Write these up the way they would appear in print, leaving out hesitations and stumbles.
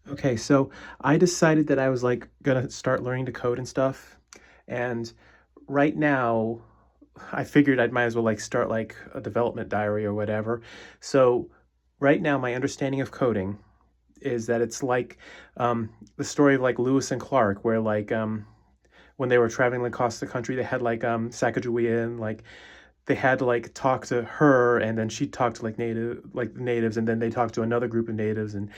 Okay, so I decided that I was like gonna start learning to code and stuff. And right now, I figured I might as well like start like a development diary or whatever. So right now, my understanding of coding is that it's like the story of like Lewis and Clark, where when they were traveling across the country, they had Sacagawea, and like they had to like talk to her, and then she talked to like the natives, and then they talked to another group of natives, and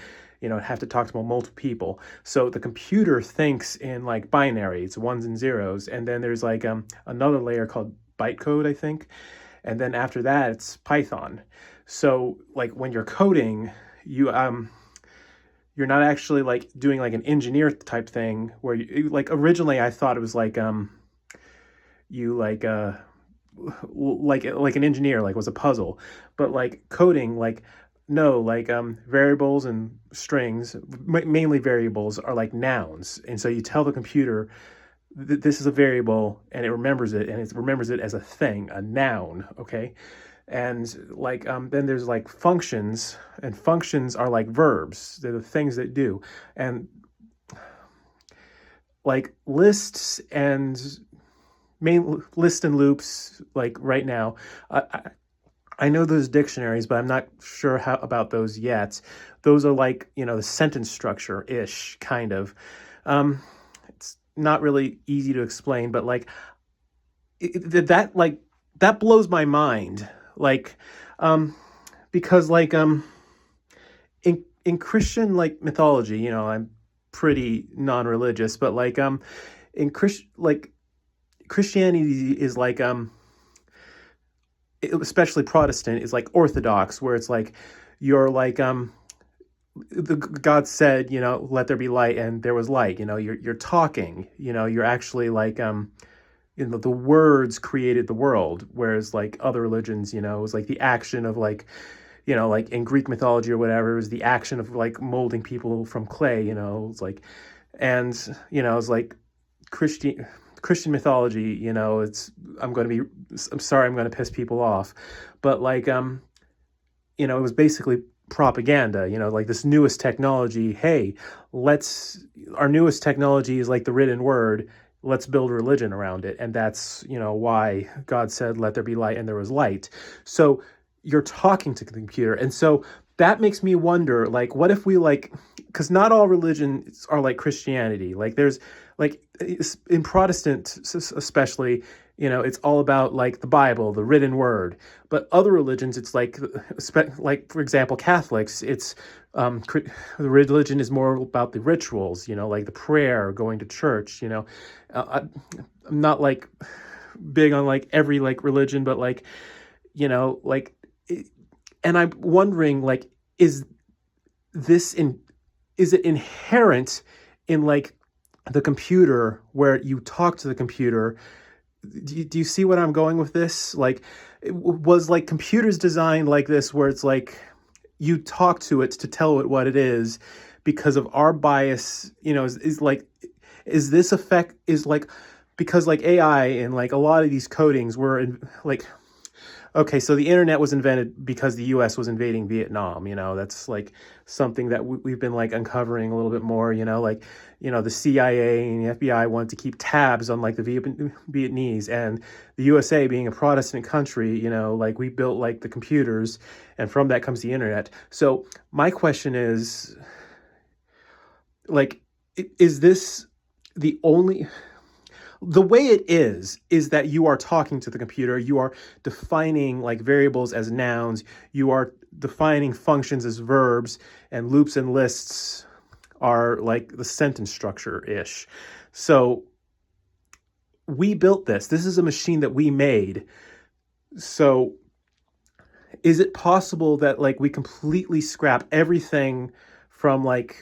have to talk to multiple people. So the computer thinks in like binaries, ones and zeros, and then there's like another layer called bytecode, I think, and then after that it's Python. So like when you're coding, you're not actually like doing like an engineer type thing where you like originally I thought it was like you like an engineer like was a puzzle, but like coding like no like variables and strings, mainly variables, are like nouns, and so you tell the computer this is a variable and it remembers it, and it remembers it as a thing, a noun. Okay. And like then there's like functions, and functions are like verbs, they're the things that do. And like lists and main list and loops, like right now, I know those dictionaries, but I'm not sure how about those yet. Those are like, the sentence structure ish kind of. It's not really easy to explain, but like that blows my mind. Like, um, because like in Christian like mythology, I'm pretty non-religious, but like in Christianity is like especially Protestant is like Orthodox, where it's like you're like God said, let there be light, and there was light. You're talking. You're actually like the words created the world, whereas like other religions, it was like the action of like like in Greek mythology or whatever, it was the action of like molding people from clay. It's like, and it's like Christian Christian mythology. It's I'm sorry, I'm going to piss people off, but like it was basically propaganda. Like this newest technology. Hey, let's our newest technology is like the written word. Let's build religion around it, and that's why God said, "Let there be light," and there was light. So you're talking to the computer, and so that makes me wonder, like, what if we like, because not all religions are like Christianity. Like, there's like in Protestant, especially, it's all about like the Bible, the written word. But other religions, it's like for example, Catholics, it's the religion is more about the rituals, like the prayer, going to church. I'm not like big on like every like religion, but like like, and I'm wondering, like, is this in is it inherent in like the computer, where you talk to the computer? Do you see what I'm going with this? Like, was like computers designed like this, where it's like you talk to it to tell it what it is because of our bias? Is like, is this effect is like, because like AI and like a lot of these codings were like, okay, so the internet was invented because the U.S. was invading Vietnam. That's like something that we've been like uncovering a little bit more. Like, the CIA and the FBI wanted to keep tabs on like the Vietnamese, and the USA being a Protestant country, like we built like the computers, and from that comes the internet. So my question is, like, is this the only the way it is that you are talking to the computer, you are defining like variables as nouns, you are defining functions as verbs, and loops and lists are like the sentence structure ish. So we built this is a machine that we made. So is it possible that like we completely scrap everything from like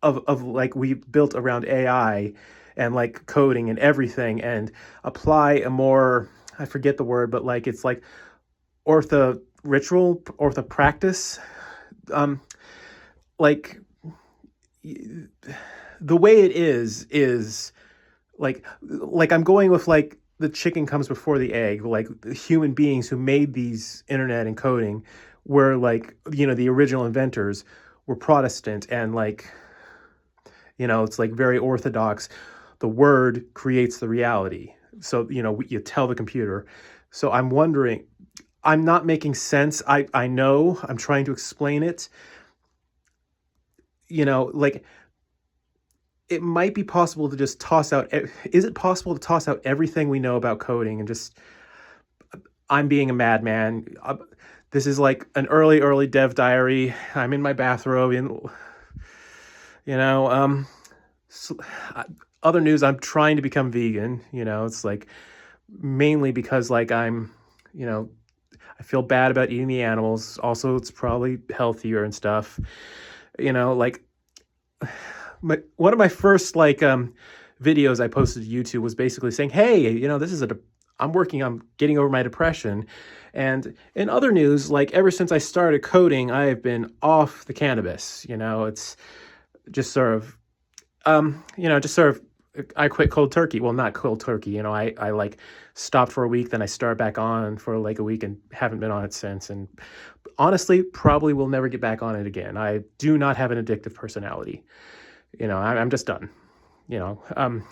of like we built around AI and like coding and everything, and apply a more, I forget the word, but like it's like ortho practice, um like the way it is like I'm going with like the chicken comes before the egg. Like the human beings who made these internet and coding were like, the original inventors were Protestant, and like It's like very orthodox. The word creates the reality. So, you tell the computer. So I'm wondering, I'm not making sense. I know I'm trying to explain it. Like, it might be possible to just toss out. Is it possible to toss out everything we know about coding and just, I'm being a madman. This is like an early dev diary. I'm in my bathrobe, you know, so, uh, other news, I'm trying to become vegan. It's like mainly because like you know, I feel bad about eating the animals. Also, it's probably healthier and stuff. Like one of my first like videos I posted to YouTube was basically saying, "Hey, this is I'm working on getting over my depression." And in other news, like ever since I started coding, I have been off the cannabis. It's just sort of just sort of I quit cold turkey. Well, not cold turkey. I like stopped for a week, then I started back on for like a week and haven't been on it since. And honestly, probably will never get back on it again. I do not have an addictive personality. I'm just done. You know, um,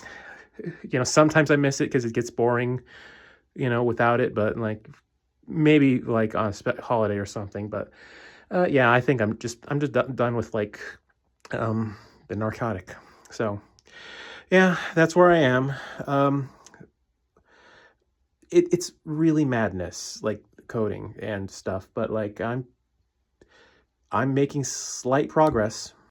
sometimes I miss it because it gets boring, without it. But like maybe like on a holiday or something. But yeah, I think I'm just done with like the narcotic. So yeah, that's where I am. Um, it's really madness, like coding and stuff. But like I'm making slight progress.